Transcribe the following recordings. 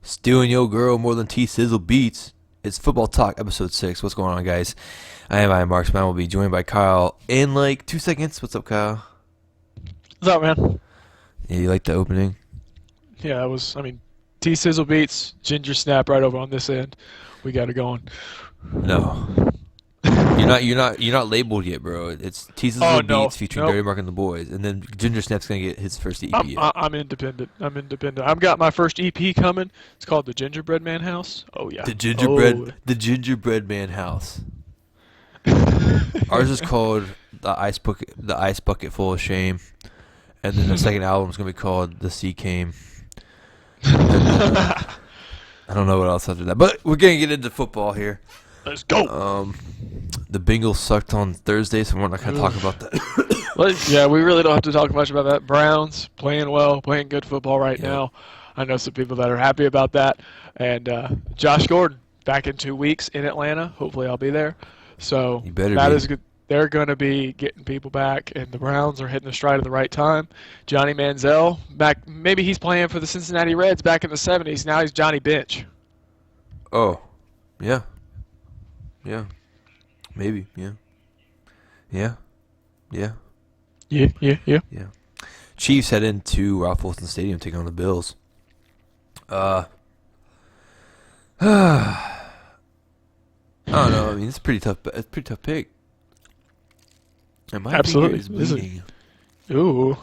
Stealing your girl more than T-Sizzle beats. It's Football Talk, Episode 6. What's going on, guys? I am Marksman. We'll be joined by Kyle in like 2 seconds. What's up, Kyle? What's up, man? Yeah, you like the opening? Yeah, T-Sizzle beats, Ginger Snap right over on this end. We got it going. No. You're not labeled yet, bro. It's T-Sizzle beats featuring Dirty Mark and the Boys, and then Ginger Snap's gonna get his first EP. I'm independent. I've got my first EP coming. It's called The Gingerbread Man House. Oh yeah. The Gingerbread Man House. Ours is called the Ice Bucket Full of Shame, and then the second album is gonna be called The Sea Came. I don't know what else after that, but we're gonna get into football here. Let's go. The Bengals sucked on Thursday, so we're not gonna talk about that. Yeah, we really don't have to talk much about that. Browns playing well, playing good football right now. I know some people that are happy about that. And Josh Gordon back in 2 weeks in Atlanta. Hopefully, I'll be there. So that is good. They're going to be getting people back, and the Browns are hitting the stride at the right time. Johnny Manziel back. Maybe he's playing for the Cincinnati Reds back in the 70s. Now he's Johnny Bench. Oh, yeah. Yeah. Maybe, yeah. Yeah. Yeah. Yeah. Chiefs head into Ralph Wilson Stadium taking on the Bills. I don't know. I mean, it's a pretty tough. It's a pretty tough pick. And my Absolutely. finger is bleeding. Ooh.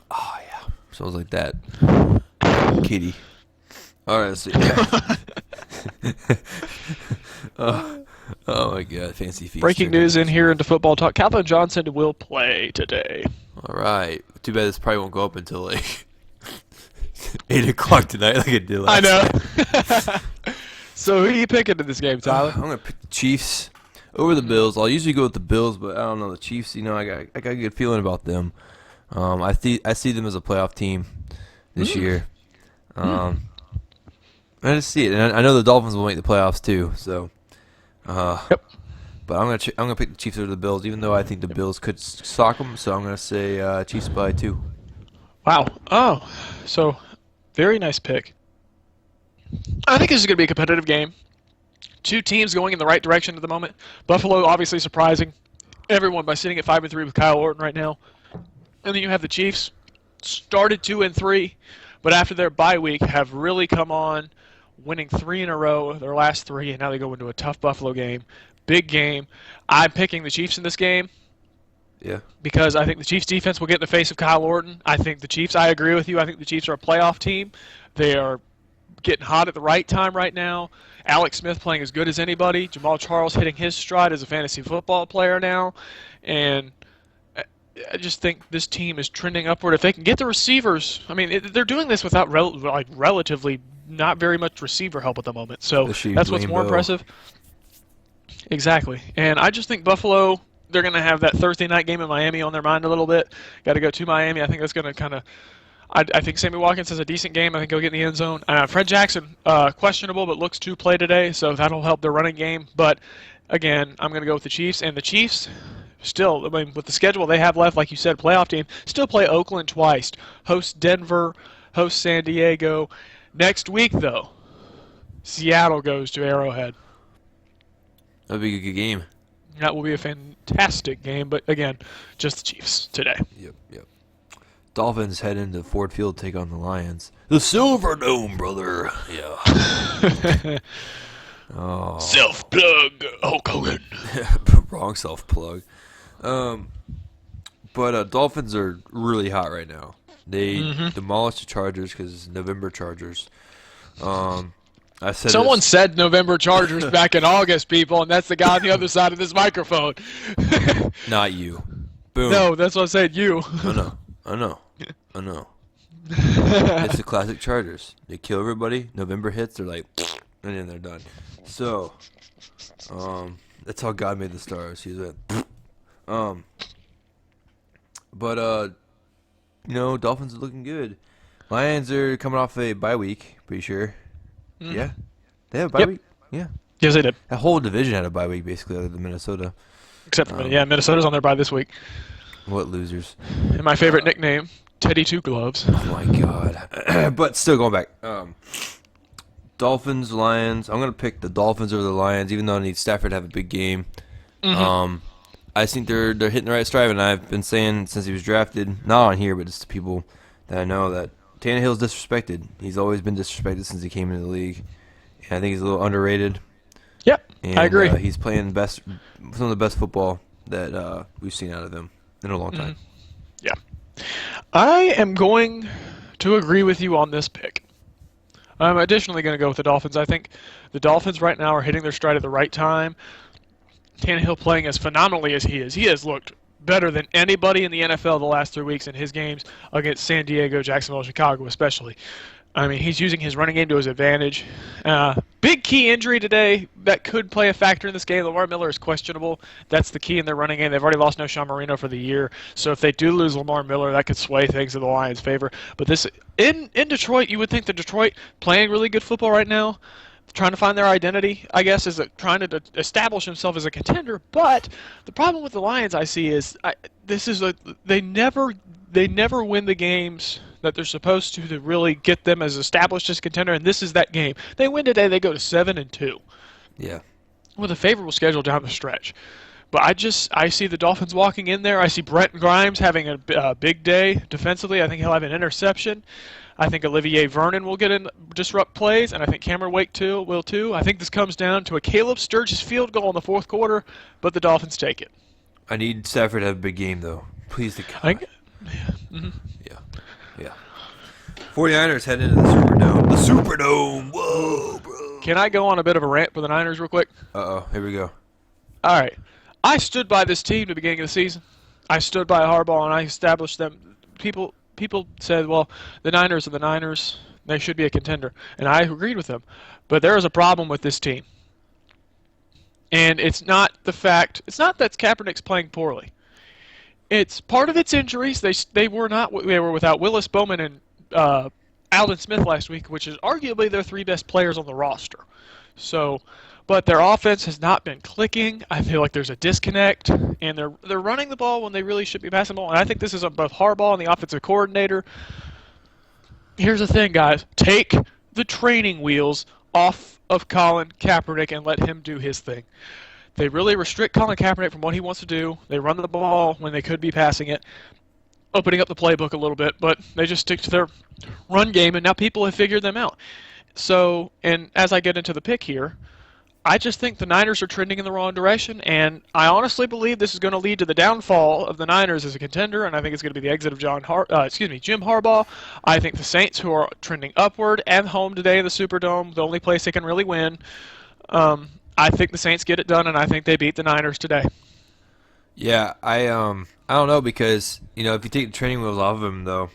Oh yeah, sounds like that. Kitty. All right, let's see. Oh my God, fancy feast. Breaking news in here into football talk. Calvin Johnson will play today. All right. Too bad this probably won't go up until like 8 o'clock tonight, like it did last I know. So who are you picking in this game, Tyler? I'm gonna pick the Chiefs over the Bills. I'll usually go with the Bills, but I don't know the Chiefs. You know, I got a good feeling about them. I see them as a playoff team this year. I just see it, and I know the Dolphins will make the playoffs too. So, Yep. But I'm gonna pick the Chiefs over the Bills, even though I think the Bills could sock them. So I'm gonna say Chiefs by 2. Wow. Oh, so very nice pick. I think this is going to be a competitive game. Two teams going in the right direction at the moment. Buffalo obviously surprising everyone by sitting at 5-3 with Kyle Orton right now. And then you have the Chiefs, started 2-3, but after their bye week have really come on, winning 3 in a row, their last 3, and now they go into a tough Buffalo game. Big game. I'm picking the Chiefs in this game. Yeah. Because I think the Chiefs defense will get in the face of Kyle Orton. I think the Chiefs, I agree with you, I think the Chiefs are a playoff team. They are getting hot at the right time right now. Alex Smith playing as good as anybody. Jamal Charles hitting his stride as a fantasy football player now. And I just think this team is trending upward. If they can get the receivers, I mean, they're doing this without relatively not very much receiver help at the moment. So that's what's more impressive. Exactly. And I just think Buffalo, they're going to have that Thursday night game in Miami on their mind a little bit. Got to go to Miami. I think that's going to kind of I think Sammy Watkins has a decent game. I think he'll get in the end zone. Fred Jackson, questionable, but looks to play today, so that'll help their running game. But, again, I'm going to go with the Chiefs. And the Chiefs, still, I mean, with the schedule they have left, like you said, playoff team, still play Oakland twice. Host Denver, host San Diego. Next week, though, Seattle goes to Arrowhead. That'll be a good game. That will be a fantastic game, but, again, just the Chiefs today. Yep. Dolphins head into Ford Field to take on the Lions. The Silver Dome, brother. Yeah. Oh. Self-plug, Hulk Hogan. Wrong self-plug. But Dolphins are really hot right now. They demolished the Chargers because it's November Chargers. Someone said November Chargers back in August, people, and that's the guy on the other side of this microphone. Not you. Boom. No, that's what I said, you. I know. It's the classic Chargers. They kill everybody. November hits, they're like, and then they're done. So, that's how God made the stars. He's like, but Dolphins are looking good. Lions are coming off a bye week, pretty sure. Yeah, they have a bye week. Yeah. Yes, they did. That whole division had a bye week, basically, other than Minnesota. Except for Minnesota's on their bye this week. What losers? And my favorite nickname, Teddy Two Gloves. Oh my God! But still going back. Dolphins, Lions. I'm gonna pick the Dolphins over the Lions, even though I need Stafford to have a big game. I think they're hitting the right stride, and I've been saying since he was drafted, not on here, but just to people that I know, that Tannehill's disrespected. He's always been disrespected since he came into the league, and I think he's a little underrated. Yep, And, I agree. He's playing some of the best football that we've seen out of him in a long time. Yeah. I am going to agree with you on this pick. I'm additionally going to go with the Dolphins. I think the Dolphins right now are hitting their stride at the right time. Tannehill playing as phenomenally as he is. He has looked better than anybody in the NFL the last 3 weeks in his games against San Diego, Jacksonville, Chicago especially. I mean, he's using his running game to his advantage. Big key injury today that could play a factor in this game. Lamar Miller is questionable. That's the key in their running game. They've already lost Sean Marino for the year. So if they do lose Lamar Miller, that could sway things in the Lions' favor. But this in Detroit, you would think that Detroit playing really good football right now, trying to find their identity, I guess, is trying to establish himself as a contender. But the problem with the Lions I see is they never win the games that they're supposed to really get them as established as contender, and this is that game. They win today, they go to 7-2. Yeah. With a favorable schedule down the stretch. But I see the Dolphins walking in there. I see Brent Grimes having a big day defensively. I think he'll have an interception. I think Olivier Vernon will disrupt plays, and I think Cameron Wake will too. I think this comes down to a Caleb Sturgis field goal in the fourth quarter, but the Dolphins take it. I need Stafford to have a big game, though. Please, to God. Yeah. 49ers head into the Superdome. The Superdome! Whoa, bro. Can I go on a bit of a rant for the Niners real quick? Uh-oh. Here we go. All right. I stood by this team at the beginning of the season. I stood by Harbaugh, and I established them. People said, well, the Niners are the Niners. They should be a contender. And I agreed with them. But there is a problem with this team. And it's not that Kaepernick's playing poorly. It's part of its injuries. They were without Willis Bowman and Alden Smith last week, which is arguably their three best players on the roster. So, but their offense has not been clicking. I feel like there's a disconnect, and they're running the ball when they really should be passing the ball. And I think this is on both Harbaugh and the offensive coordinator. Here's the thing, guys: take the training wheels off of Colin Kaepernick and let him do his thing. They really restrict Colin Kaepernick from what he wants to do. They run the ball when they could be passing it, opening up the playbook a little bit, but they just stick to their run game, and now people have figured them out. So, and as I get into the pick here, I just think the Niners are trending in the wrong direction, and I honestly believe this is going to lead to the downfall of the Niners as a contender, and I think it's going to be the exit of Jim Harbaugh. I think the Saints, who are trending upward and home today in the Superdome, the only place they can really win, I think the Saints get it done, and I think they beat the Niners today. Yeah, I don't know, because if you take the training wheels off of him, though,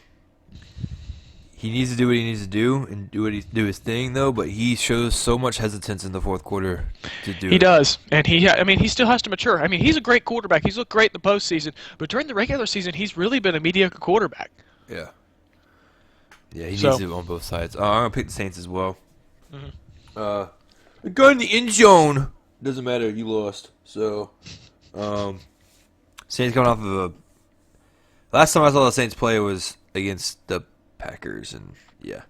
he needs to do what he needs to do and do his thing, though. But he shows so much hesitance in the fourth quarter to do. He does, and he still has to mature. I mean, he's a great quarterback. He's looked great in the postseason, but during the regular season, he's really been a mediocre quarterback. Yeah. Yeah, he needs it on both sides. I'm gonna pick the Saints as well. The guy in the end zone. Doesn't matter. You lost. So, Saints coming off of last time I saw the Saints play was against the Packers, and yeah.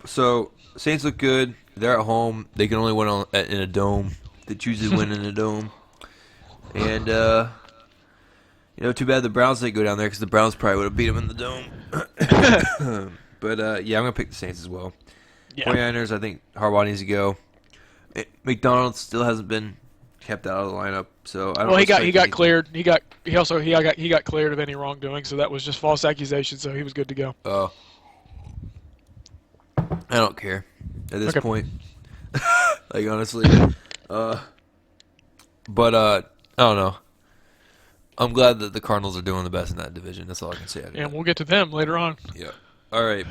So Saints look good. They're at home. They can only win in a dome. They choose to win in a dome, and too bad the Browns didn't go down there, because the Browns probably would have beat them in the dome. But I'm gonna pick the Saints as well. Yeah. 49ers, I think Harbaugh needs to go. McDonald still hasn't been kept out of the lineup, so I don't. Well, he got cleared. He got cleared of any wrongdoing, so that was just false accusation. So he was good to go. Oh, I don't care at this point. Like, honestly, but I don't know. I'm glad that the Cardinals are doing the best in that division. That's all I can say. And we'll get to them later on. Yeah. All right.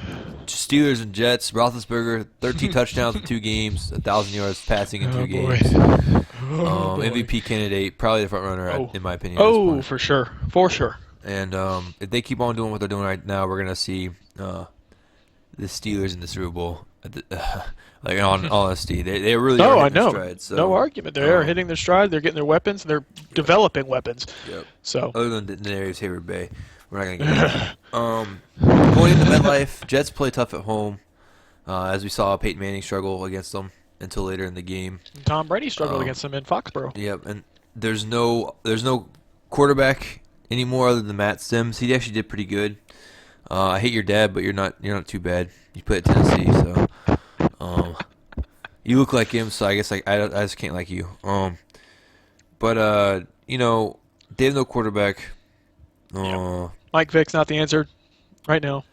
Steelers and Jets. Roethlisberger, 13 touchdowns in 2 games, 1,000 yards passing in 2 games. MVP candidate, probably the front runner in my opinion. Oh, for sure. And if they keep on doing what they're doing right now, we're gonna see the Steelers in the Super Bowl. Like, in honesty, they really are hitting their stride. So, no argument. They are hitting their stride. They're getting their weapons. They're developing weapons. Yep. So other than Denarius Hayward-Bay, we're not gonna get going into MetLife, Jets play tough at home, as we saw Peyton Manning struggle against them until later in the game. And Tom Brady struggled against them in Foxborough. Yep, and there's no quarterback anymore other than Matt Sims. He actually did pretty good. I hate your dad, but you're not too bad. You played at Tennessee, so you look like him. So I guess I just can't like you. But they have no quarterback. Mike Vick's not the answer right now.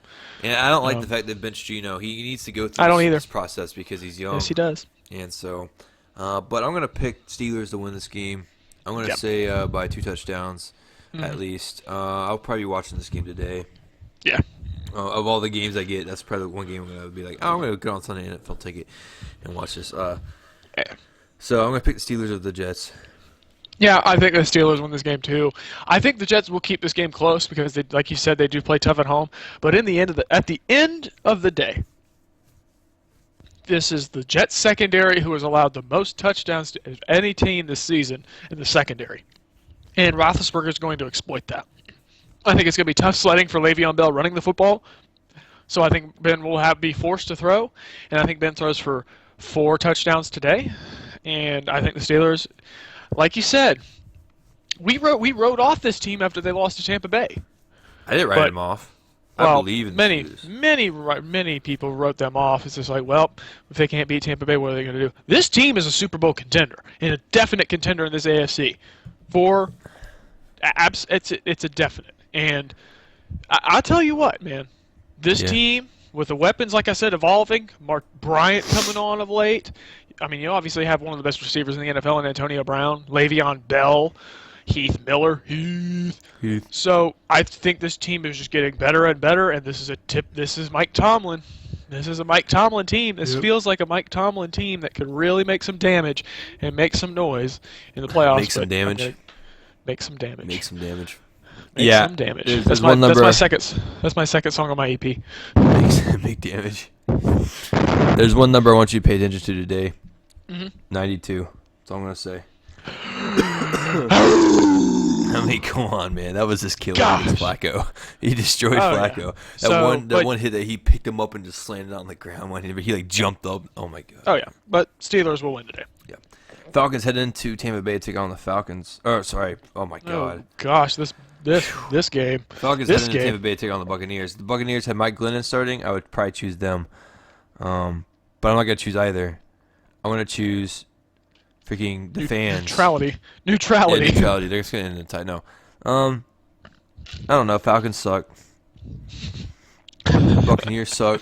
And I don't like the fact that benched Geno. He needs to go through this process because he's young. Yes, he does. And so, but I'm going to pick Steelers to win this game. I'm going to say by 2 touchdowns at least. I'll probably be watching this game today. Yeah. Of all the games I get, that's probably the one game I'm going to be like, I'm going to go on Sunday NFL ticket and watch this. So I'm going to pick the Steelers of the Jets. Yeah, I think the Steelers win this game too. I think the Jets will keep this game close because, they, like you said, they do play tough at home. But at the end of the day, this is the Jets secondary who has allowed the most touchdowns to any team this season in the secondary, and Roethlisberger is going to exploit that. I think it's going to be tough sledding for Le'Veon Bell running the football. So I think Ben will be forced to throw, and I think Ben throws for 4 touchdowns today. And I think the Steelers, like you said, we wrote off this team after they lost to Tampa Bay. I didn't write them off. I believe in the Steelers. Many people wrote them off. It's just like, well, if they can't beat Tampa Bay, what are they going to do? This team is a Super Bowl contender and a definite contender in this AFC. It's a definite. And I'll tell you what, man, this team with the weapons, like I said, evolving. Mark Bryant coming on of late. I mean, you obviously have one of the best receivers in the NFL in Antonio Brown, Le'Veon Bell, Heath Miller. So I think this team is just getting better and better, and this is Mike Tomlin. This is a Mike Tomlin team. This feels like a Mike Tomlin team that could really make some damage and make some noise in the playoffs. Make some damage. Make some damage. Make some damage. Make some damage. That's my second song on my EP. Make damage. There's one number I want you to pay attention to today. 92. That's all I'm gonna say. I mean, come on, man. That was just killing Flacco. He destroyed Flacco. Yeah. That one hit that he picked him up and just slammed it on the ground when he jumped up. Oh my god. Oh yeah, but Steelers will win today. Yeah. Falcons head into Tampa Bay to take on the Falcons. Oh, sorry. Oh my god. Oh gosh, this game. Falcons head into Tampa Bay to take on the Buccaneers. The Buccaneers had Mike Glennon starting. I would probably choose them. But I'm not gonna choose either. I'm gonna choose freaking the fans. Neutrality. Yeah, neutrality. They're just gonna end in a tie. No. I don't know. Falcons suck. Buccaneers suck.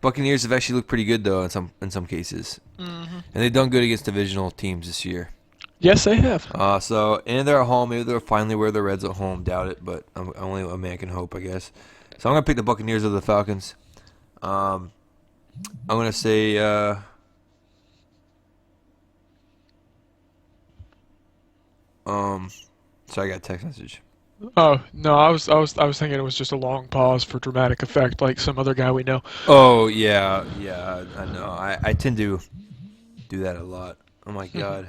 Buccaneers have actually looked pretty good though in some cases, and they've done good against divisional teams this year. Yes, they have. And they're at home. Maybe they'll finally wear the Reds at home. Doubt it, but only a man can hope, I guess. So I'm gonna pick the Buccaneers over the Falcons. I'm gonna say. So I got a text message. Oh no, I was thinking it was just a long pause for dramatic effect, like some other guy we know. Oh yeah, I know. I tend to do that a lot. Oh my god.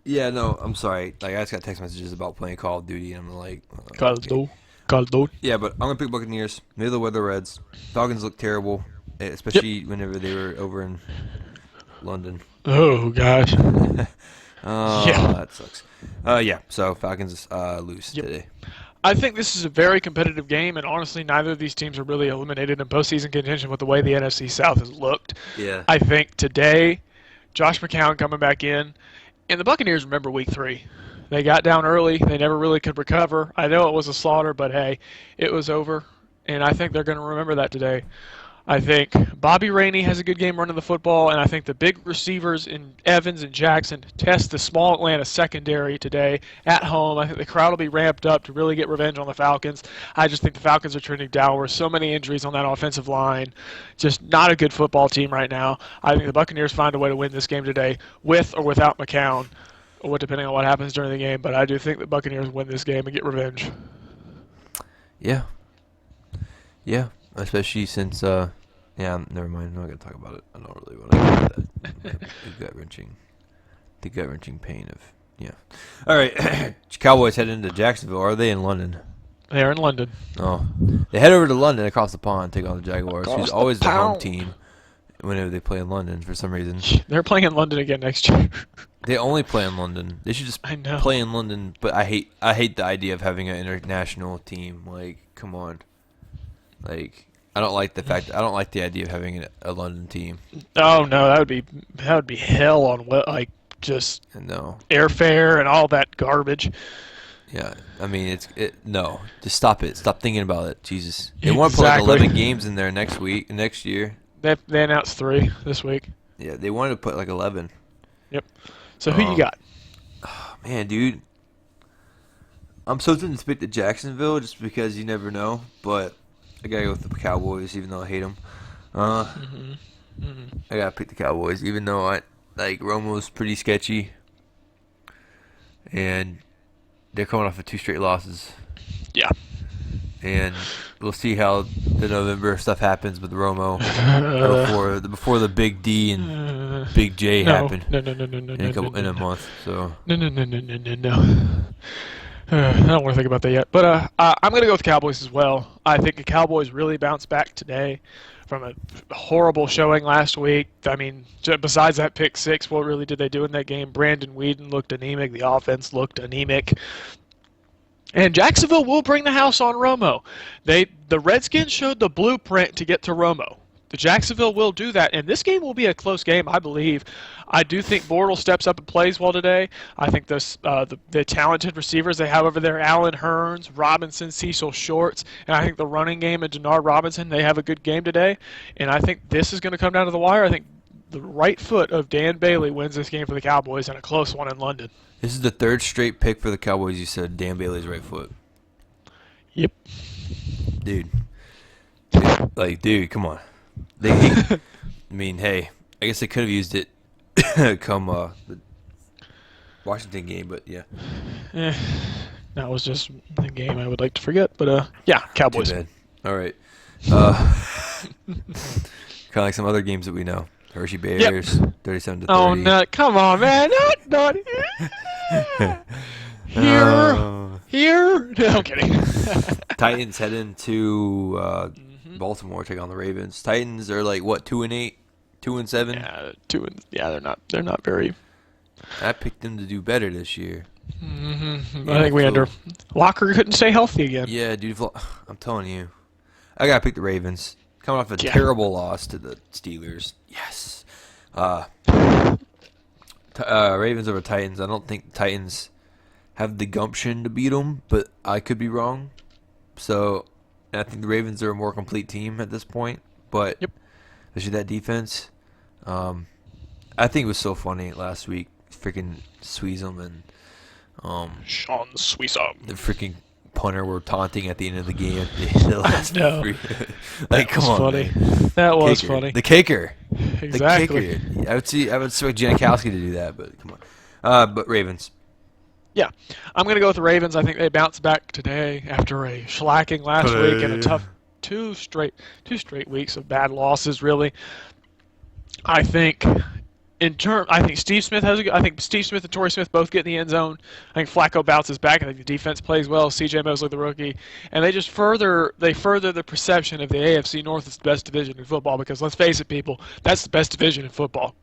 Yeah, no, I'm sorry. Like I just got text messages about playing Call of Duty, and I'm like, Call of Duty. Yeah, but I'm gonna pick Buccaneers. Maybe they'll wear the Reds. Falcons look terrible, especially whenever they were over in London. Oh gosh. That sucks. So Falcons lose today. I think this is a very competitive game, and honestly, neither of these teams are really eliminated in postseason contention with the way the NFC South has looked. Yeah. I think today, Josh McCown coming back in, and the Buccaneers remember Week 3. They got down early. They never really could recover. I know it was a slaughter, but hey, it was over, and I think they're going to remember that today. I think Bobby Rainey has a good game running the football, and I think the big receivers in Evans and Jackson test the small Atlanta secondary today at home. I think the crowd will be ramped up to really get revenge on the Falcons. I just think the Falcons are trending downward. So many injuries on that offensive line. Just not a good football team right now. I think the Buccaneers find a way to win this game today with or without McCown, or depending on what happens during the game. But I do think the Buccaneers win this game and get revenge. Yeah, especially since never mind. I'm not gonna talk about it. I don't really want to get into that. The gut wrenching pain of Yeah. All right. Cowboys head into Jacksonville. Are they in London? They are in London. Oh, they head over to London across the pond, take on the Jaguars, who's Across the always the home pond. team whenever they play in London for some reason. They're playing in London again next year. They only play in London. They should just I know. play in London. But I hate the idea of having an international team. Like, come on. Like, I don't like the idea of having a London team. Oh no, that would be hell on just No. airfare and all that garbage. Yeah, I mean no. Just stop it. Stop thinking about it. Jesus. They want to put like Exactly. 11 games in there next year. They announced 3 this week. Yeah, they wanted to put like 11. Yep. So who you got? Man, dude, I'm so tempted to pick the Jacksonville just because you never know, but I gotta go with the Cowboys even though I hate them. I gotta pick the Cowboys even though I like Romo's pretty sketchy, and they're coming off of 2 straight losses. Yeah. And we'll see how the November stuff happens with Romo before the Big D and Big J happen No. in a month. So No. I don't want to think about that yet. But I'm going to go with the Cowboys as well. I think the Cowboys really bounced back today from a horrible showing last week. I mean, besides that pick 6, what really did they do in that game? Brandon Weeden looked anemic. The offense looked anemic. And Jacksonville will bring the house on Romo. The Redskins showed the blueprint to get to Romo. The Jacksonville will do that, and this game will be a close game, I believe. I do think Bortles steps up and plays well today. I think the talented receivers they have over there, Allen Hurns, Robinson, Cecil Shorts, and I think the running game and Denard Robinson, they have a good game today. And I think this is going to come down to the wire. I think the right foot of Dan Bailey wins this game for the Cowboys and a close one in London. this is the 3rd straight pick for the Cowboys. You said Dan Bailey's right foot. Yep. Dude, come on. I mean, hey, I guess they could have used it come the Washington game, but yeah. That was just a game I would like to forget, but yeah, Cowboys. Too bad. All right. Kind of like some other games that we know. Hershey Bears, 37 to 30. Oh no! Come on, man! Not here. No, I'm kidding. Titans head into Baltimore, take on the Ravens. Titans are like what, 2-8, 2-7. Yeah, they're not very. I picked them to do better this year. I think we Locker couldn't stay healthy again. Yeah, dude. I'm telling you, I gotta pick the Ravens. Coming off a terrible loss to the Steelers. Yes. Ravens over Titans. I don't think the Titans have the gumption to beat them, but I could be wrong. So I think the Ravens are a more complete team at this point. But especially that defense. I think it was so funny last week. Freaking Sweezum and Sean Sweezum. the freaking punter were taunting at the end of the game. The last No. like, come on, funny. man. That was Kicker. funny. The kicker. Exactly. The kicker. I would expect Janikowski to do that, but come on. But Ravens. Yeah, I'm going to go with the Ravens. I think they bounced back today after a shellacking last week and a tough two straight weeks of bad losses. Really, I think Steve Smith and Torrey Smith both get in the end zone. I think Flacco bounces back. I think the defense plays well. C.J. Mosley, the rookie, and they just further the perception of the AFC North as the best division in football. Because let's face it, people, that's the best division in football.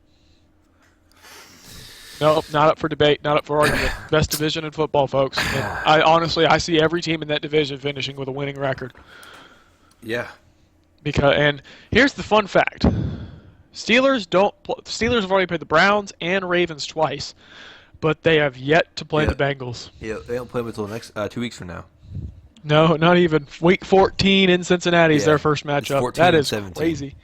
Nope, not up for debate, not up for argument. Best division in football, folks. And I see every team in that division finishing with a winning record. Yeah. And here's the fun fact: Steelers have already played the Browns and Ravens twice, but they have yet to play the Bengals. Yeah, they don't play them until next 2 weeks from now. No, not even. Week 14 in Cincinnati is their first matchup. That is 17. crazy.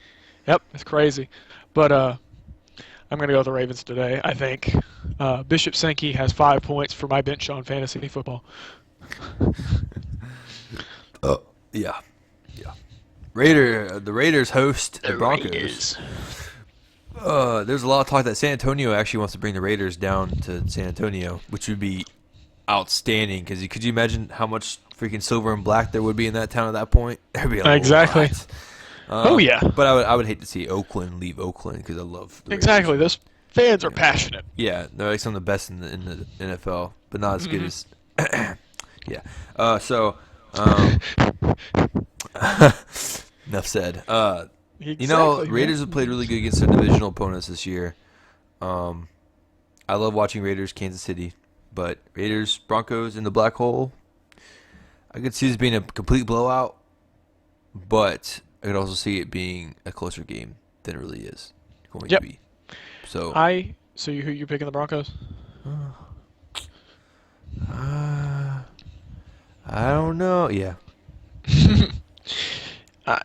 Yep, it's crazy. But I'm going to go with the Ravens today. I think Bishop Sankey has 5 points for my bench on fantasy football. Yeah. The Raiders host the Broncos. Raiders. There's a lot of talk that San Antonio actually wants to bring the Raiders down to San Antonio, which would be outstanding. Because could you imagine how much freaking silver and black there would be in that town at that point? There'd be a Exactly. lot. Oh yeah. But I would hate to see Oakland leave Oakland because I love the Exactly. Raiders. Fans are passionate. Yeah, they're like some of the best in the NFL, but not as good as. Yeah. Enough said. Exactly, Raiders man. have played really good against their divisional opponents this year. I love watching Raiders Kansas City, but Raiders Broncos in the black hole. I could see this being a complete blowout, but I could also see it being a closer game than it really is going to be. So you're picking the Broncos? I don't know. Yeah.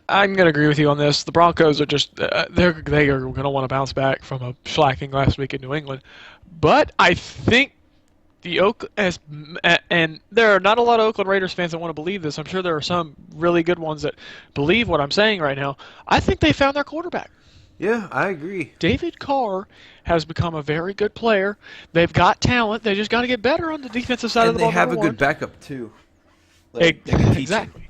I'm going to agree with you on this. The Broncos are just they are going to want to bounce back from a shellacking last week in New England, but I think and there are not a lot of Oakland Raiders fans that want to believe this. I'm sure there are some really good ones that believe what I'm saying right now. I think they found their quarterback. Yeah, I agree. David Carr has become a very good player. They've got talent. They just got to get better on the defensive side of the ball. And they have a good backup too. Exactly.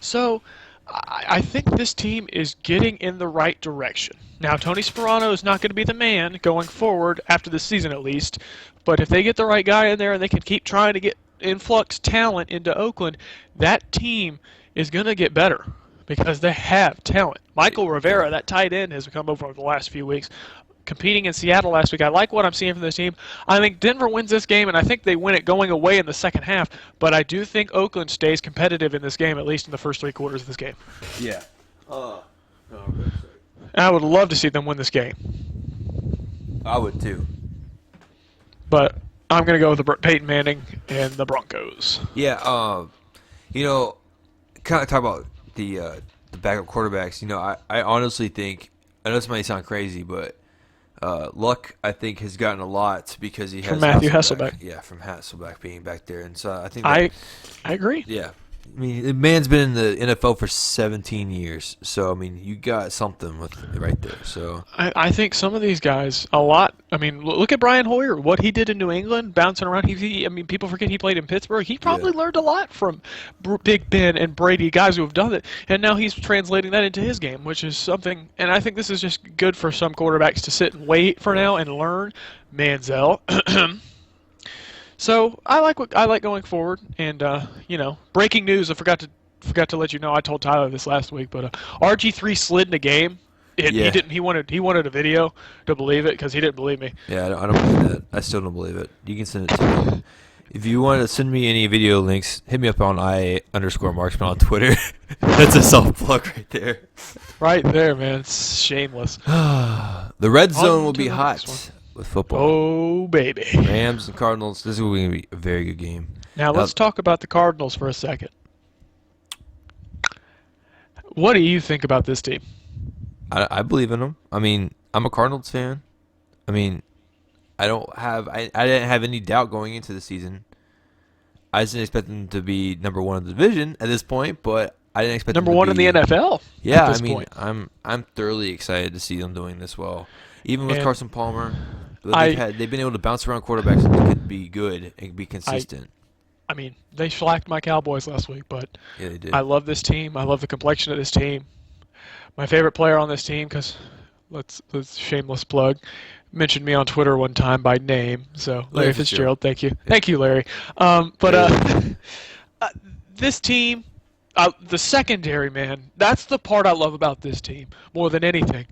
So I think this team is getting in the right direction. Now, Tony Sparano is not going to be the man going forward after this season at least, but if they get the right guy in there and they can keep trying to get influx talent into Oakland, that team is going to get better because they have talent. Michael Rivera, that tight end, has come over the last few weeks. Competing in Seattle last week. I like what I'm seeing from this team. I think Denver wins this game, and I think they win it going away in the second half, but I do think Oakland stays competitive in this game, at least in the first 3 quarters of this game. Yeah. I would love to see them win this game. I would too. But I'm going to go with Peyton Manning and the Broncos. Yeah, kind of talk about the backup quarterbacks. I honestly think, I know this might sound crazy, but Luck, I think, has gotten a lot because he has from Matthew Hasselbeck. Yeah, from Hasselbeck being back there, and so I think I agree. Yeah, I mean, the man's been in the NFL for 17 years, so I mean, you got something with it right there. So I think some of these guys, a lot. I mean, look at Brian Hoyer. What he did in New England, bouncing around. I mean, people forget he played in Pittsburgh. He probably learned a lot from Big Ben and Brady, guys who have done it, and now he's translating that into his game, which is something. And I think this is just good for some quarterbacks to sit and wait for now and learn. Manziel. So I like going forward, and breaking news. I forgot to let you know. I told Tyler this last week, but RG3 slid in the game. He didn't. He wanted a video to believe it because he didn't believe me. Yeah, I don't believe that. I still don't believe it. You can send it to me. If you want to send me any video links, hit me up on _Marksman on Twitter. That's a self-plug right there. Right there, man. It's shameless. The red zone will be hot with football. Oh, baby. Rams and Cardinals. This is going to be a very good game. Now, let's talk about the Cardinals for a second. What do you think about this team? I believe in them. I mean, I'm a Cardinals fan. I mean, I didn't have any doubt going into the season. I didn't expect them to be number 1 in the division at this point, but I didn't expect number them to 1 in the NFL. Yeah, at this I mean, point. I'm thoroughly excited to see them doing this well. Even with Carson Palmer, they've been able to bounce around quarterbacks that could be good and be consistent. I mean, they shellacked my Cowboys last week, but yeah, they did. I love this team. I love the complexion of this team. My favorite player on this team, because let's shameless plug, mentioned me on Twitter one time by name. So Larry Fitzgerald, thank you, thank you, Larry. This team, the secondary, man, that's the part I love about this team more than anything.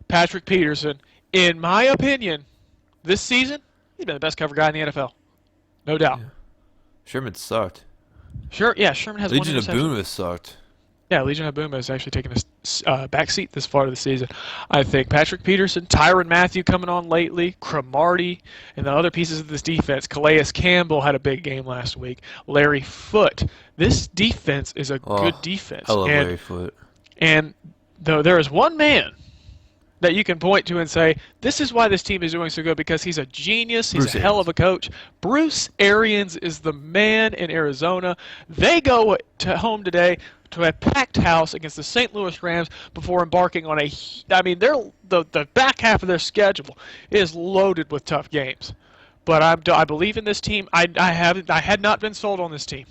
Patrick Peterson, in my opinion, this season, he's been the best cover guy in the NFL. No doubt. Yeah. Sherman sucked. Sherman has Legion one of Boom has sucked. Yeah, Legion of Boom has actually taken a backseat this far of the season. I think Patrick Peterson, Tyrann Mathieu coming on lately, Cromartie, and the other pieces of this defense. Calais Campbell had a big game last week. Larry Foote. This defense is a good defense. I love Larry Foote. And though there is one man that you can point to and say, this is why this team is doing so good, because he's a genius, he's a hell of a coach. Bruce Arians is the man in Arizona. They go to home today to a packed house against the St. Louis Rams before embarking on the back half of their schedule is loaded with tough games. But I believe in this team. I had not been sold on this team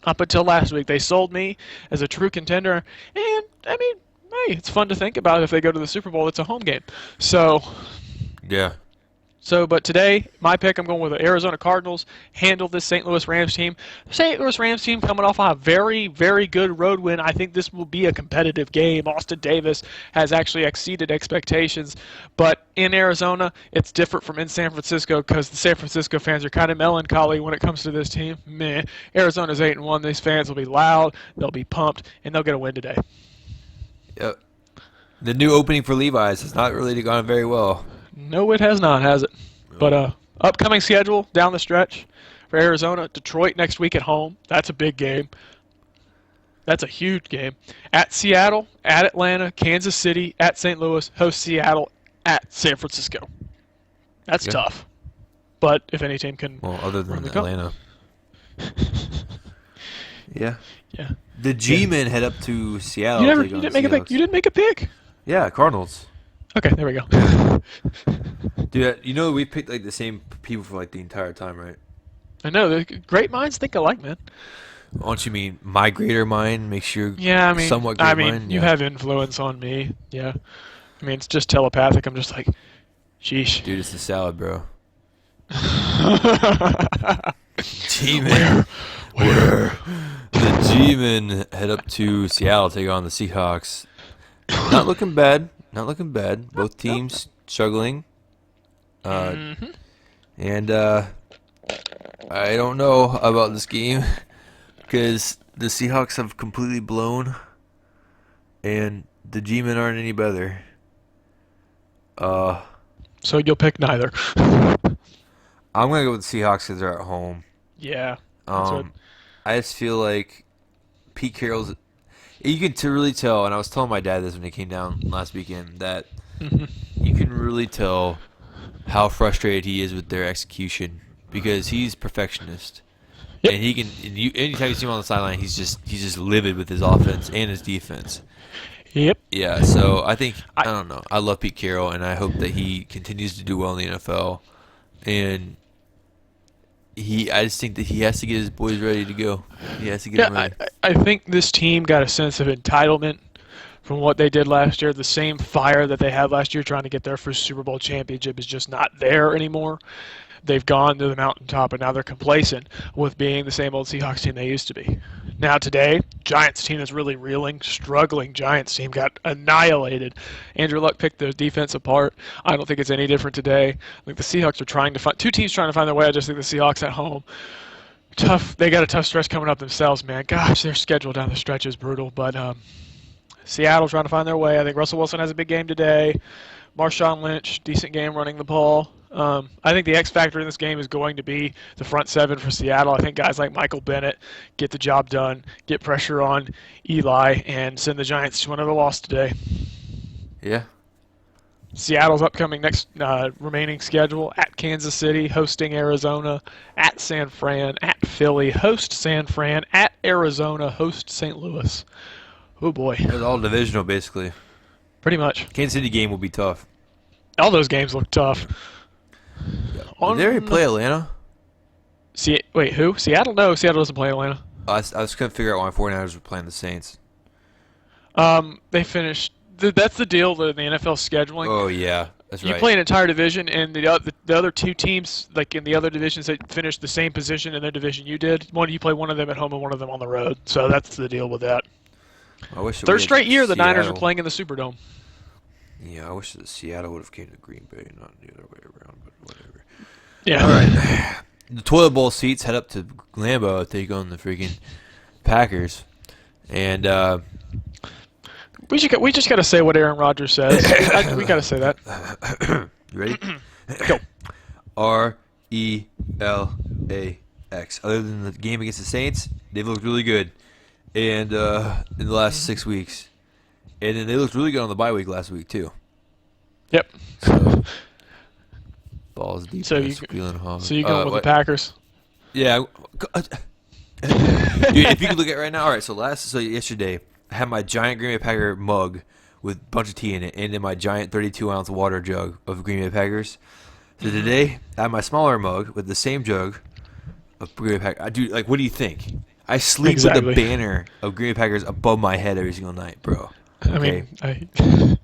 up until last week. They sold me as a true contender, and I mean, hey, it's fun to think about if they go to the Super Bowl. It's a home game. So, Yeah. but today, my pick, I'm going with the Arizona Cardinals. Handle this St. Louis Rams team. St. Louis Rams team coming off a very, very good road win. I think this will be a competitive game. Austin Davis has actually exceeded expectations. But in Arizona, it's different from in San Francisco because the San Francisco fans are kind of melancholy when it comes to this team. Meh. Arizona's 8-1. These fans will be loud, they'll be pumped, and they'll get a win today. Yep. The new opening for Levi's has not really gone very well. No, it has not, has it? But upcoming schedule down the stretch for Arizona, Detroit next week at home. That's a big game. That's a huge game. At Seattle, at Atlanta, Kansas City, at St. Louis, host Seattle, at San Francisco. That's tough. But if any team can... Well, other than the Atlanta. Yeah. Yeah. The G-men head up to Seattle. You didn't make a pick. You didn't make a pick. Yeah, Cardinals. Okay, there we go. Dude, you know we picked like the same people for like the entire time, right? I know. Great minds think alike, man. Don't you mean my greater mind makes you somewhat great mind? You have influence on me. Yeah. I mean, it's just telepathic. I'm just like, sheesh. Dude, it's the salad, bro. G-men. Where? The G-men head up to Seattle to take on the Seahawks. Not looking bad. Not looking bad. Both teams struggling. And I don't know about this game because the Seahawks have completely blown and the G-men aren't any better. So you'll pick neither. I'm going to go with the Seahawks because they're at home. Yeah. I just feel like Pete Carroll's... You can really tell, and I was telling my dad this when he came down last weekend, that you can really tell how frustrated he is with their execution because he's perfectionist. Yep. And he can. Anytime you see him on the sideline, he's just livid with his offense and his defense. Yep. Yeah. So I think I don't know. I love Pete Carroll, and I hope that he continues to do well in the NFL. And I just think that he has to get his boys ready to go. He has to get them ready. I think this team got a sense of entitlement from what they did last year. The same fire that they had last year trying to get their first Super Bowl championship is just not there anymore. They've gone to the mountaintop, and now they're complacent with being the same old Seahawks team they used to be. Now today, Giants team is really reeling, struggling. Giants team got annihilated. Andrew Luck picked the defense apart. I don't think it's any different today. I think the Seahawks are trying to find two teams trying to find their way. I just think the Seahawks at home. Tough. They got a tough stretch coming up themselves, man. Gosh, their schedule down the stretch is brutal. But Seattle trying to find their way. I think Russell Wilson has a big game today. Marshawn Lynch, decent game running the ball. I think the X factor in this game is going to be the front seven for Seattle. I think guys like Michael Bennett get the job done, get pressure on Eli, and send the Giants to another loss today. Yeah. Seattle's upcoming next remaining schedule: at Kansas City, hosting Arizona; at San Fran; at Philly, host San Fran; at Arizona, host St. Louis. Oh boy. It's all divisional, basically. Pretty much. Kansas City game will be tough. All those games look tough. Did they already play Atlanta? Wait, who? Seattle? No, Seattle doesn't play Atlanta. I was going to figure out why 49ers were playing the Saints. They finished. That's the deal in the NFL scheduling. Oh, yeah. That's right. You play an entire division, and the other two teams, like in the other divisions, that finished the same position in their division you did. You play one of them at home and one of them on the road. So that's the deal with that. I wish Third straight year the Seattle. Niners are playing in the Superdome. Yeah, I wish that Seattle would have came to Green Bay, not the other way around, but whatever. Yeah. All right. The toilet bowl seats head up to Lambeau to take on the freaking Packers. And we just got to say what Aaron Rodgers says. We got to say that. You ready? Go. RELAX. Other than the game against the Saints, they've looked really good. And in the last 6 weeks. And then they looked really good on the bye week last week, too. Yep. So, balls deep. So you going with the Packers? Yeah. Dude, if you could look at it right now. All right, so yesterday, I had my giant Green Bay Packer mug with a bunch of tea in it, and then my giant 32-ounce water jug of Green Bay Packers. So today, I have my smaller mug with the same jug of Green Bay Packers. Dude, like, what do you think? I sleep with the banner of Green Bay Packers above my head every single night, bro. I Okay. mean,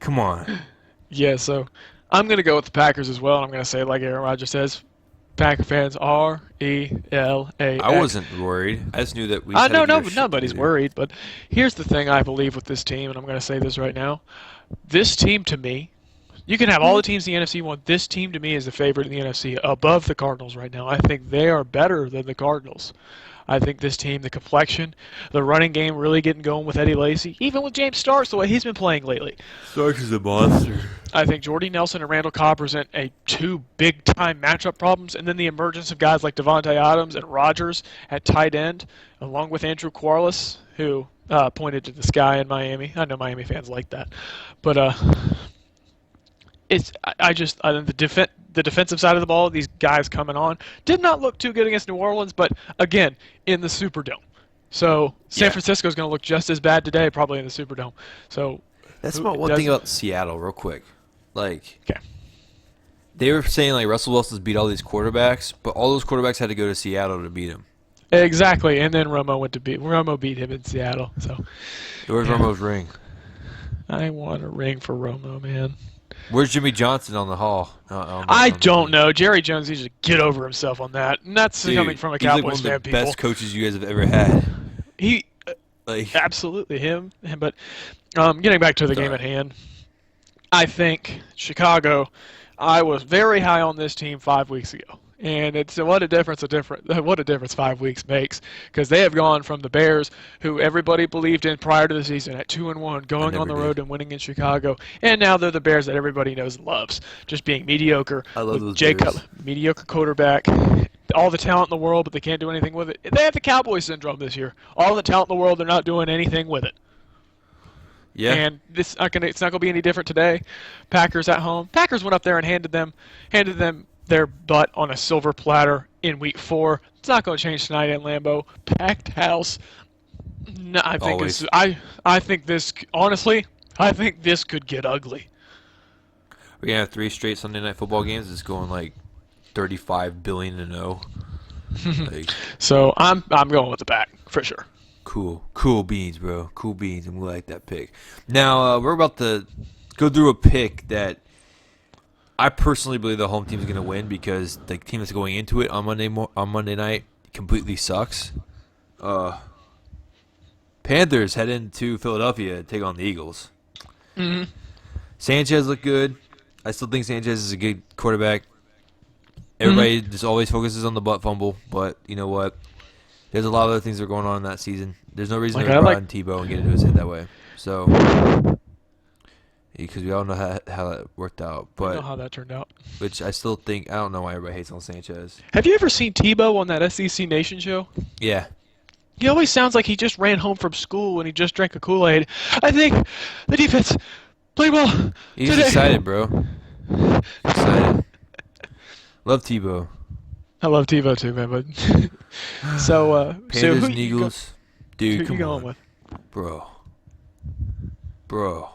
Come on. yeah. So I'm gonna go with the Packers as well. And I'm gonna say like Aaron Rodgers says, Packer fans I RELAX. wasn't worried. I just knew that we just I had to know get no, our shit nobody's together. worried, but here's the thing I believe with this team, and I'm gonna say this right now. This team to me, you can have all the teams in the NFC won. This team to me is the favorite in the NFC above the Cardinals right now. I think they are better than the Cardinals. I think this team, the complexion, the running game really getting going with Eddie Lacy, even with James Starks the way he's been playing lately. Starks is a monster. I think Jordy Nelson and Randall Cobb present two big-time matchup problems, and then the emergence of guys like Devontae Adams and Rodgers at tight end, along with Andrew Quarles, who pointed to the sky in Miami. I know Miami fans like that, but I think the defensive side of the ball, these guys coming on, did not look too good against New Orleans, but again, in the Superdome. So San Francisco's going to look just as bad today, probably in the Superdome. So That's about one thing about Seattle, real quick. Like, okay. they were saying like Russell Wilson's beat all these quarterbacks, but all those quarterbacks had to go to Seattle to beat him. Exactly, and then Romo beat him in Seattle. So Where's Romo's ring? I want a ring for Romo, man. Where's Jimmy Johnson on the hall? I don't know. Jerry Jones needs to get over himself on that, and that's Dude, coming from a he's like Cowboys one fan. of the best coaches you guys have ever had. He Like, absolutely him. But getting back to the game at hand, I think Chicago. I was very high on this team 5 weeks ago, and it's what a difference 5 weeks makes, because they have gone from the Bears, who everybody believed in prior to the season, at 2-1, going on the road and winning in Chicago, and now they're the Bears that everybody knows and loves, just being mediocre. I love those Jay Bears. Cutler, mediocre quarterback. All the talent in the world, but they can't do anything with it. They have the Cowboys syndrome this year. All the talent in the world, they're not doing anything with it. yeah. And it's not gonna be any different today. Packers at home. Packers went up there and handed them their butt on a silver platter in Week 4. It's not going to change tonight in Lambeau. Packed house. No, I think Always. I think this honestly. I think this could get ugly. We're gonna have 3 straight Sunday night football games. It's going like 35 billion to 0. Like, So I'm going with the Pack for sure. cool beans, bro. Cool beans, and we like that pick. Now we're about to go through a pick that I personally believe the home team is gonna win, because the team that's going into it on Monday night completely sucks. Panthers head into Philadelphia to take on the Eagles. Mm-hmm. Sanchez looked good. I still think Sanchez is a good quarterback. Everybody just always focuses on the butt fumble, but you know what? There's a lot of other things that are going on in that season. There's no reason to bring in Tebow and get into his head that way. So, because we all know how that worked out. I don't know But how that turned out. which I still think, I don't know why everybody hates on Sanchez. Have you ever seen Tebow on that SEC Nation show? Yeah. He always sounds like he just ran home from school and he just drank a Kool-Aid. I think the defense played well He's today. excited, bro. Excited. Love Tebow. I love Tebow too, man. But so Panthers who and you Eagles. Dude, who come you going on. with? Bro. Bro.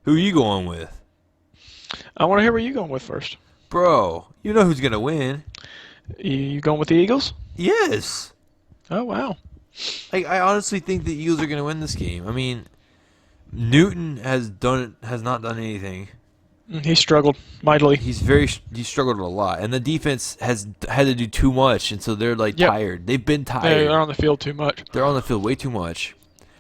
Who you going with? I want to hear where you going with first. Bro, you know who's going to win. You going with the Eagles? Yes. Oh wow. I honestly think the Eagles are going to win this game. I mean, Newton has not done anything. He struggled mightily. He struggled a lot, and the defense has had to do too much, and so they're tired. They've been tired. They're on the field too much. They're on the field way too much.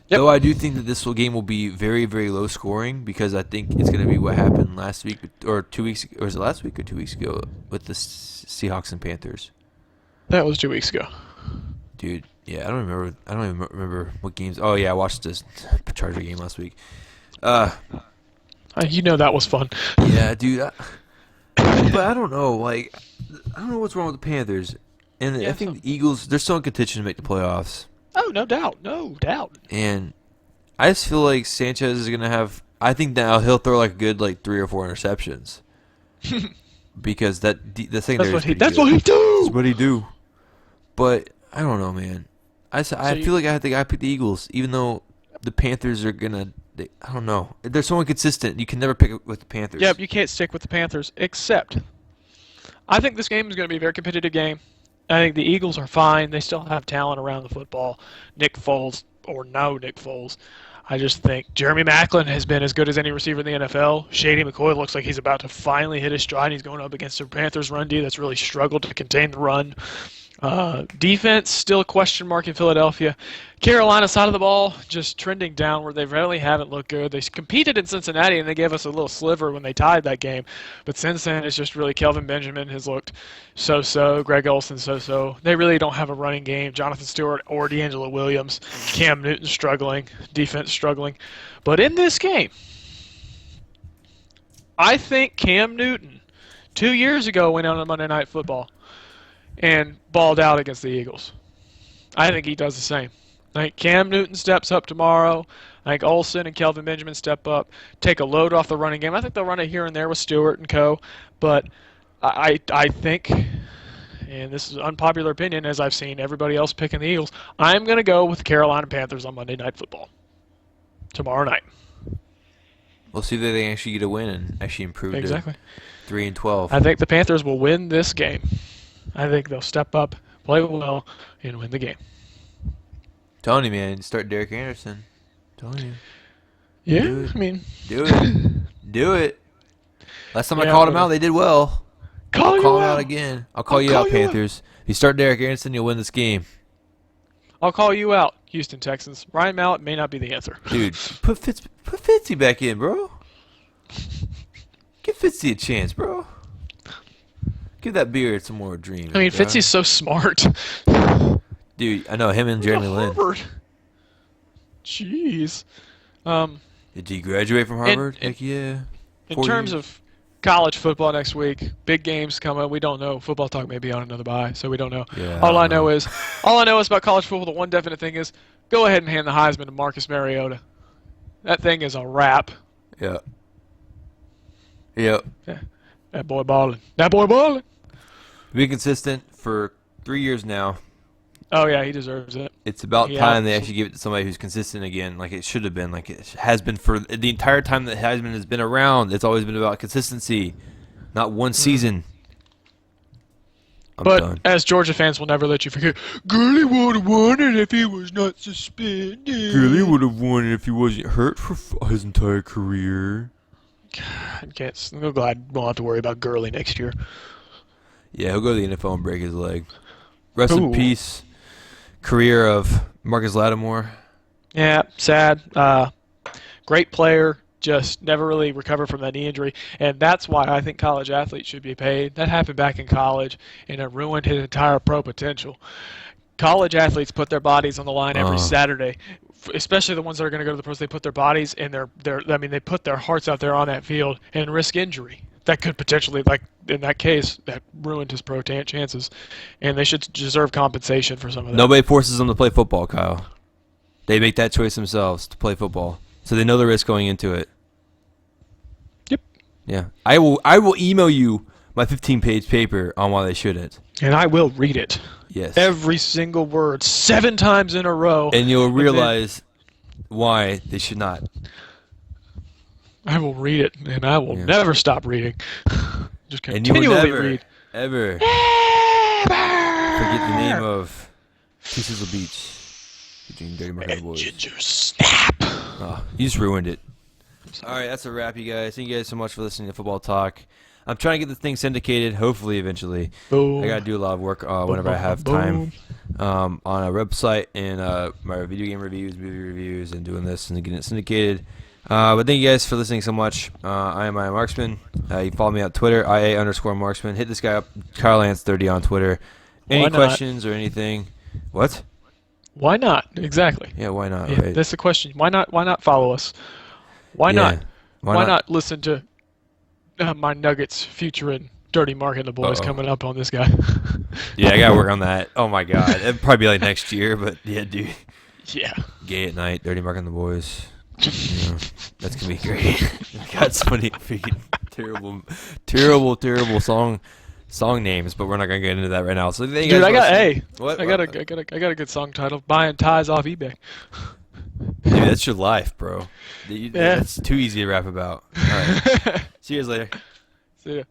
Yep. Though I do think that this game will be very, very low scoring, because I think it's going to be what happened last week or 2 weeks, or was it last week or 2 weeks ago with the Seahawks and Panthers. That was 2 weeks ago. Dude, yeah, I don't even remember what games. Oh yeah, I watched this Charger game last week. You know that was fun. Yeah, dude. But I don't know. I don't know what's wrong with the Panthers, and I think the Eagles. They're still in contention to make the playoffs. Oh, no doubt. And I just feel like Sanchez is gonna have. I think now he'll throw like a good 3 or 4 interceptions, because the thing That's there what is that's what he do. That's what he do. But I don't know, man. I feel like I think I picked the Eagles, even though the Panthers are gonna. I don't know. They're so inconsistent. You can never pick it with the Panthers. Yep, you can't stick with the Panthers, except I think this game is going to be a very competitive game. I think the Eagles are fine. They still have talent around the football. Nick Foles or no Nick Foles. I just think Jeremy Maclin has been as good as any receiver in the NFL. Shady McCoy looks like he's about to finally hit his stride. He's going up against a Panthers run D that's really struggled to contain the run. Defense, still a question mark in Philadelphia. Carolina side of the ball, just trending downward. They really haven't looked good. They competed in Cincinnati, and they gave us a little sliver when they tied that game. But since then, it's just really Kelvin Benjamin has looked so-so. Greg Olsen, so-so. They really don't have a running game. Jonathan Stewart or D'Angelo Williams. Cam Newton struggling. Defense struggling. But in this game, I think Cam Newton, 2 years ago, went out on Monday Night Football and balled out against the Eagles. I think he does the same. I think Cam Newton steps up tomorrow. I think Olsen and Kelvin Benjamin step up, take a load off the running game. I think they'll run it here and there with Stewart and co. But I think, and this is an unpopular opinion as I've seen everybody else picking the Eagles, I'm going to go with the Carolina Panthers on Monday Night Football tomorrow night. We'll see if they actually get a win and actually improve Exactly. to 3-12. I think the Panthers will win this game. I think they'll step up, play well, and win the game. Telling you, man, start Derek Anderson. Telling you. Yeah, Do it. I mean, Do it. Do it. Last time I Yeah, called him out, they did well. call I'll you call him out. out again. I'll call you out, Panthers. If you start Derek Anderson, you'll win this game. I'll call you out, Houston Texans. Ryan Mallett may not be the answer. Dude, put Fitzy back in, bro. Give Fitzy a chance, bro. Give that beard some more dreams. I mean, bro. Fitzy's so smart. Dude, I know him and Jeremy Lin. Harvard. Jeez. Did he graduate from Harvard? Heck yeah. In 4 terms years. of college football next week, big games coming. We don't know. Football Talk may be on another bye, so we don't know. Yeah, all I know is about college football. The one definite thing is, go ahead and hand the Heisman to Marcus Mariota. That thing is a wrap. Yeah. Yep. That boy balling. That boy balling. Be consistent for 3 years now. Oh yeah, he deserves it. It's about Yeah. time they actually give it to somebody who's consistent again, like it should have been, like it has been for the entire time that Heisman has been around. It's always been about consistency, not one season. I'm But done. as Georgia fans will never let you forget, Gurley would have won it if he was not suspended. Gurley would have won it if he wasn't hurt for his entire career. I'm glad we won't have to worry about Gurley next year. Yeah, he'll go to the NFL and break his leg. Rest in Ooh. peace, career of Marcus Lattimore. Yeah, sad. Great player, just never really recovered from that knee injury. And that's why I think college athletes should be paid. That happened back in college, and it ruined his entire pro potential. College athletes put their bodies on the line every Saturday, especially the ones that are going to go to the pros. They put their bodies and they put their hearts out there on that field and risk injury. That could potentially, like in that case, that ruined his pro chances. And they should deserve compensation for some of that. Nobody forces them to play football, Kyle. They make that choice themselves to play football, so they know the risk going into it. Yep. Yeah, I will email you my 15-page paper on why they shouldn't. And I will read it. Yes. Every single word, 7 times in a row. And you'll realize why they should not. I will read it, and I will never stop reading. Just And you will continually never, read. ever forget the name of Two Sizzle Beach featuring Dirty Mark and the Boys. Ginger Snap. Oh, you just ruined it. All right, that's a wrap, you guys. Thank you guys so much for listening to Football Talk. I'm trying to get this thing syndicated, hopefully, eventually. Boom. I got to do a lot of work whenever I have time on a website and my video game reviews, movie reviews, and doing this and getting it syndicated. But thank you guys for listening so much. I am Marksman. You can follow me on Twitter, IA_Marksman. Hit this guy up, KyleLance30 on Twitter. Any questions or anything? What? Why not? Exactly. Yeah, why not? Yeah, Right? that's the question. Why not? Why not follow us? Why not? Why not listen to my Nuggets featuring Dirty Mark and the Boys coming up on this guy? Yeah, I gotta work on that. Oh my god, it'd probably be like next year, but yeah, dude. Yeah. Gay at Night, Dirty Mark and the Boys. Yeah, that's gonna be great. Got so many freaking terrible song names, but we're not gonna get into that right now. So thank you Dude, guys I got a good song title. Buying ties off eBay. Dude, that's your life, bro. That's too easy to rap about. All right. See you guys later. See ya.